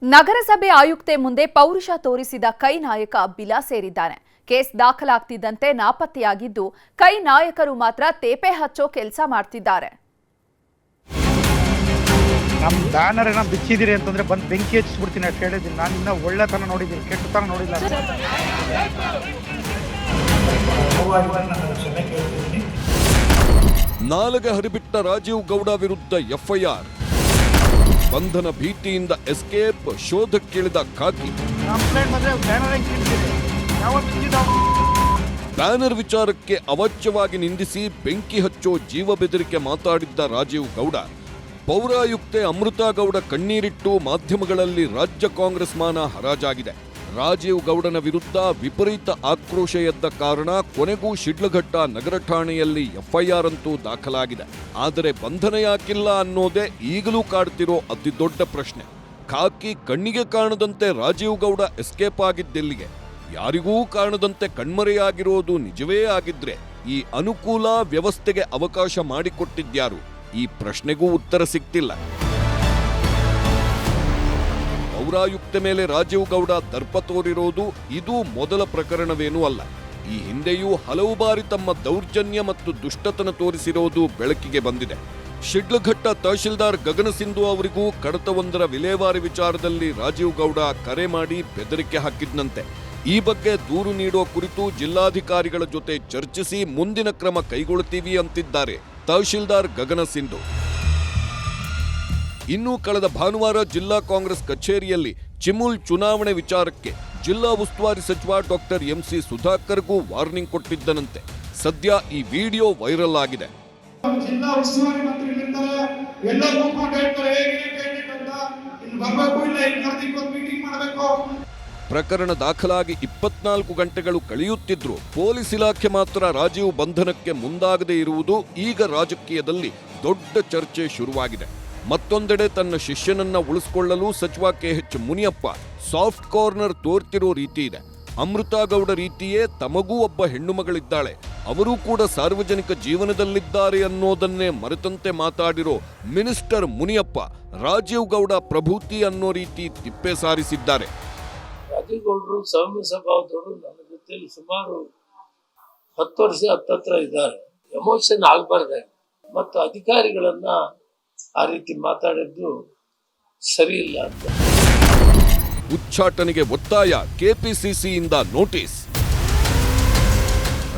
ನಗರಸಭೆ ಆಯುಕ್ತೆ ಮುಂದೆ ಪೌರುಷ ತೋರಿಸಿದ ಕೈ ನಾಯಕ ಬಿಲಾ ಸೇರಿದ್ದಾನೆ. ಕೇಸ್ ದಾಖಲಾಗ್ತಿದ್ದಂತೆ ನಾಪತ್ತೆಯಾಗಿದ್ದು, ಕೈ ನಾಯಕರು ಮಾತ್ರ ತೇಪೆ ಹಚ್ಚೋ ಕೆಲಸ ಮಾಡ್ತಿದ್ದಾರೆ. ನಮ್ಮ ಬ್ಯಾನರ್ ಏನೋ ಬಿಚ್ಚಿದಿರಿ ಅಂತಂದ್ರೆ ಬಂದು ಬೆಂಕಿ ಹಚ್ಚಿಬಿಡ್ತೀನಿ ಅಂತ ಹೇಳಿದ್ದೀನಿ. ನಾನು ಇನ್ನೂ ಒಳ್ಳೆತನ ನೋಡಿದ್ದೀನಿ, ಕೆಟ್ಟತನ ನೋಡಿಲ್ಲ. ನಾಲಗೆ ಹರಿಬಿಟ್ಟ ರಾಜೀವ್ ಗೌಡ ವಿರುದ್ಧ ಎಫ್ಐಆರ್. ಬಂಧನ ಭೀತಿಯಿಂದ ಎಸ್ಕೇಪ್, ಶೋಧಕ್ಕಿಳಿದ ಖಾಕಿ. ಬ್ಯಾನರ್ ವಿಚಾರಕ್ಕೆ ಅವಾಚ್ಯವಾಗಿ ನಿಂದಿಸಿ ಬೆಂಕಿ ಹಚ್ಚೋ ಜೀವ ಬೆದರಿಕೆ ಮಾತಾಡಿದ್ದ ರಾಜೀವ್ ಗೌಡ, ಪೌರಾಯುಕ್ತೆ ಅಮೃತಾ ಗೌಡ ಕಣ್ಣೀರಿಟ್ಟು ಮಾಧ್ಯಮಗಳಲ್ಲಿ ರಾಜ್ಯ ಕಾಂಗ್ರೆಸ್ ಮಾನ ಹರಾಜಾಗಿದೆ. ರಾಜೀವ್ ಗೌಡನ ವಿರುದ್ಧ ವಿಪರೀತ ಆಕ್ರೋಶ ಎದ್ದ ಕಾರಣ ಕೊನೆಗೂ ಶಿಡ್ಲಘಟ್ಟ ನಗರ ಠಾಣೆಯಲ್ಲಿ ಎಫ್ಐಆರ್ ಅಂತೂ ದಾಖಲಾಗಿದೆ. ಆದರೆ ಬಂಧನ ಯಾಕಿಲ್ಲ ಅನ್ನೋದೇ ಈಗಲೂ ಕಾಡ್ತಿರೋ ಅತಿ ದೊಡ್ಡ ಪ್ರಶ್ನೆ. ಖಾಕಿ ಕಣ್ಣಿಗೆ ಕಾಣದಂತೆ ರಾಜೀವ್ ಗೌಡ ಎಸ್ಕೇಪ್ ಆಗಿದ್ದೆಲ್ಲಿಗೆ? ಯಾರಿಗೂ ಕಾಣದಂತೆ ಕಣ್ಮರೆಯಾಗಿರೋದು ನಿಜವೇ ಆಗಿದ್ರೆ ಈ ಅನುಕೂಲ ವ್ಯವಸ್ಥೆಗೆ ಅವಕಾಶ ಮಾಡಿಕೊಟ್ಟಿದ್ಯಾರು? ಈ ಪ್ರಶ್ನೆಗೂ ಉತ್ತರ ಸಿಗ್ತಿಲ್ಲ. ಪೌರಾಯುಕ್ತೆ ಮೇಲೆ ರಾಜೀವ್ ಗೌಡ ದರ್ಪ ತೋರಿರೋದು ಇದು ಮೊದಲ ಪ್ರಕರಣವೇನೂ ಅಲ್ಲ. ಈ ಹಿಂದೆಯೂ ಹಲವು ಬಾರಿ ತಮ್ಮ ದೌರ್ಜನ್ಯ ಮತ್ತು ದುಷ್ಟತನ ತೋರಿಸಿರೋದು ಬೆಳಕಿಗೆ ಬಂದಿದೆ. ಶಿಡ್ಲಘಟ್ಟ ತಹಶೀಲ್ದಾರ್ ಗಗನ ಸಿಂಧು ಅವರಿಗೂ ಕಡತವೊಂದರ ವಿಲೇವಾರಿ ವಿಚಾರದಲ್ಲಿ ರಾಜೀವ್ ಗೌಡ ಕರೆ ಮಾಡಿ ಬೆದರಿಕೆ ಹಾಕಿದ್ನಂತೆ. ಈ ಬಗ್ಗೆ ದೂರು ನೀಡೋ ಕುರಿತು ಜಿಲ್ಲಾಧಿಕಾರಿಗಳ ಜೊತೆ ಚರ್ಚಿಸಿ ಮುಂದಿನ ಕ್ರಮ ಕೈಗೊಳ್ಳುತ್ತೀವಿ ಅಂತಿದ್ದಾರೆ ತಹಶೀಲ್ದಾರ್ ಗಗನ ಸಿಂಧು. ಇನ್ನು ಕಳೆದ ಭಾನುವಾರ ಜಿಲ್ಲಾ ಕಾಂಗ್ರೆಸ್ ಕಚೇರಿಯಲ್ಲಿ ಚಿಮುಲ್ ಚುನಾವಣೆ ವಿಚಾರಕ್ಕೆ ಜಿಲ್ಲಾ ಉಸ್ತುವಾರಿ ಸಚಿವ ಡಾಕ್ಟರ್ ಎಂಸಿ ಸುಧಾಕರ್ಗೂ ವಾರ್ನಿಂಗ್ ಕೊಟ್ಟಿದ್ದನಂತೆ. ಸದ್ಯ ಈ ವಿಡಿಯೋ ವೈರಲ್ ಆಗಿದೆ. ಜಿಲ್ಲಾ ಉಸ್ತುವಾರಿ ಮಂತ್ರಿಗಳಿರ್ತಾರೆ, ಎಲ್ಲ ಕೂತ್ಕೊಂಡು ಹೇಳ್ತಾರೆ ಮೀಟಿಂಗ್ ಮಾಡಬೇಕು. ಪ್ರಕರಣ ದಾಖಲಾಗಿ 24 ಗಂಟೆಗಳು ಕಳೆಯುತ್ತಿದ್ರು ಪೊಲೀಸ್ ಇಲಾಖೆ ಮಾತ್ರ ರಾಜೀವ್ ಬಂಧನಕ್ಕೆ ಮುಂದಾಗದೇ ಇರುವುದು ಈಗ ರಾಜಕೀಯದಲ್ಲಿ ದೊಡ್ಡ ಚರ್ಚೆ ಶುರುವಾಗಿದೆ. ಮತ್ತೊಂದೆಡೆ ತನ್ನ ಶಿಷ್ಯನನ್ನ ಉಳಿಸಿಕೊಳ್ಳಲು ಸಚಿವ ಕೆಎಚ್ ಮುನಿಯಪ್ಪ ಸಾಫ್ಟ್ ಕಾರ್ನರ್ ತೋರ್ತಿರೋ ರೀತಿ ಇದೆ. ಅಮೃತಾ ಗೌಡ ರೀತಿಯೇ ತಮಗೂ ಒಬ್ಬ ಹೆಣ್ಣು ಮಗಳಿದ್ದಾಳೆ, ಅವರೂ ಕೂಡ ಸಾರ್ವಜನಿಕ ಜೀವನದಲ್ಲಿದ್ದಾರೆ ಅನ್ನೋದನ್ನೇ ಮರೆತಂತೆ ಮಾತಾಡಿರೋ ಮಿನಿಸ್ಟರ್ ಮುನಿಯಪ್ಪ ರಾಜೀವ್ ಗೌಡ ಪ್ರಭೂತಿ ಅನ್ನೋ ರೀತಿ ತಿಪ್ಪೆ ಸಾರಿಸಿದ್ದಾರೆ. ರಾಜೀವ್ ಗೌಡರು ಸೌಮ್ಯ ಸ್ವಭಾವದವರು ನನ್ನ ಜೊತೆಯಲ್ಲಿ ಸುಮಾರು 10 ವರ್ಷ ಹತ್ತತ್ರ ಇದ್ದಾರೆ. ಎಮೋಷನ್ ಆಗಬಾರ್ದಾಗಿ ಮತ್ತು ಅಧಿಕಾರಿಗಳನ್ನ ಆ ರೀತಿ ಮಾತಾಡಿದ್ದು ಸರಿ ಇಲ್ಲ ಅಂತ. ಉಚ್ಚಾಟನೆಗೆ ಒತ್ತಾಯ, ಕೆಪಿಸಿಸಿಯಿಂದ ನೋಟಿಸ್.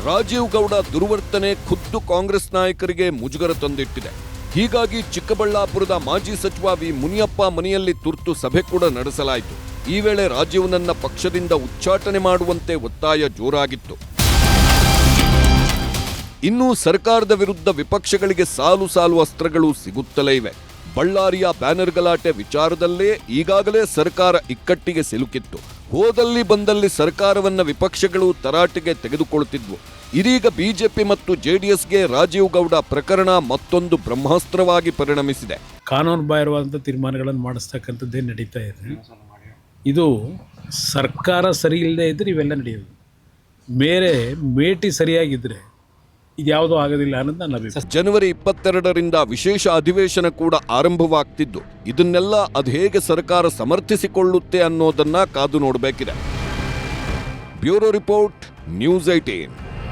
ರಾಜೀವ್ ಗೌಡ ದುರ್ವರ್ತನೆ ಖುದ್ದು ಕಾಂಗ್ರೆಸ್ ನಾಯಕರಿಗೆ ಮುಜುಗರ ತಂದಿಟ್ಟಿದೆ. ಹೀಗಾಗಿ ಚಿಕ್ಕಬಳ್ಳಾಪುರದ ಮಾಜಿ ಸಚಿವ ವಿ ಮುನಿಯಪ್ಪ ಮನೆಯಲ್ಲಿ ತುರ್ತು ಸಭೆ ಕೂಡ ನಡೆಸಲಾಯಿತು. ಈ ವೇಳೆ ರಾಜೀವ್ನನ್ನ ಪಕ್ಷದಿಂದ ಉಚ್ಚಾಟನೆ ಮಾಡುವಂತೆ ಒತ್ತಾಯ ಜೋರಾಗಿತ್ತು. ಇನ್ನು ಸರ್ಕಾರದ ವಿರುದ್ಧ ವಿಪಕ್ಷಗಳಿಗೆ ಸಾಲು ಸಾಲು ಅಸ್ತ್ರಗಳು ಸಿಗುತ್ತಲೇ ಇವೆ. ಬಳ್ಳಾರಿಯ ಬ್ಯಾನರ್ ಗಲಾಟೆ ವಿಚಾರದಲ್ಲೇ ಈಗಾಗಲೇ ಸರ್ಕಾರ ಇಕ್ಕಟ್ಟಿಗೆ ಸಿಲುಕಿತ್ತು. ಹೋದಲ್ಲಿ ಬಂದಲ್ಲಿ ಸರ್ಕಾರವನ್ನ ವಿಪಕ್ಷಗಳು ತರಾಟೆಗೆ ತೆಗೆದುಕೊಳ್ಳುತ್ತಿದ್ವು. ಇದೀಗ ಬಿಜೆಪಿ ಮತ್ತು ಜೆಡಿಎಸ್ಗೆ ರಾಜೀವ್ ಗೌಡ ಪ್ರಕರಣ ಮತ್ತೊಂದು ಬ್ರಹ್ಮಾಸ್ತ್ರವಾಗಿ ಪರಿಣಮಿಸಿದೆ. ಕಾನೂನು ಬಾಹಿರವಾದಂಥ ತೀರ್ಮಾನಗಳನ್ನು ಮಾಡಿಸ್ತಕ್ಕಂಥದ್ದೇ ನಡೀತಾ ಇದೆ. ಇದು ಸರ್ಕಾರ ಸರಿ ಇಲ್ಲದೆ ಇದ್ರೆ ಇವೆಲ್ಲ ನಡೆಯೋದು. ಮೇಟಿ ಸರಿಯಾಗಿದ್ದರೆ ಇದ್ಯಾವುದೂ ಆಗೋದಿಲ್ಲ ಅನ್ನೋದು ನನ್ನ ಅಭಿಪ್ರಾಯ. ಜನವರಿ 22ರಿಂದ ವಿಶೇಷ ಅಧಿವೇಶನ ಕೂಡ ಆರಂಭವಾಗ್ತಿದ್ದು, ಇದನ್ನೆಲ್ಲ ಅದು ಹೇಗೆ ಸರ್ಕಾರ ಸಮರ್ಥಿಸಿಕೊಳ್ಳುತ್ತೆ ಅನ್ನೋದನ್ನ ಕಾದು ನೋಡಬೇಕಿದೆ. Bureau report, news 18.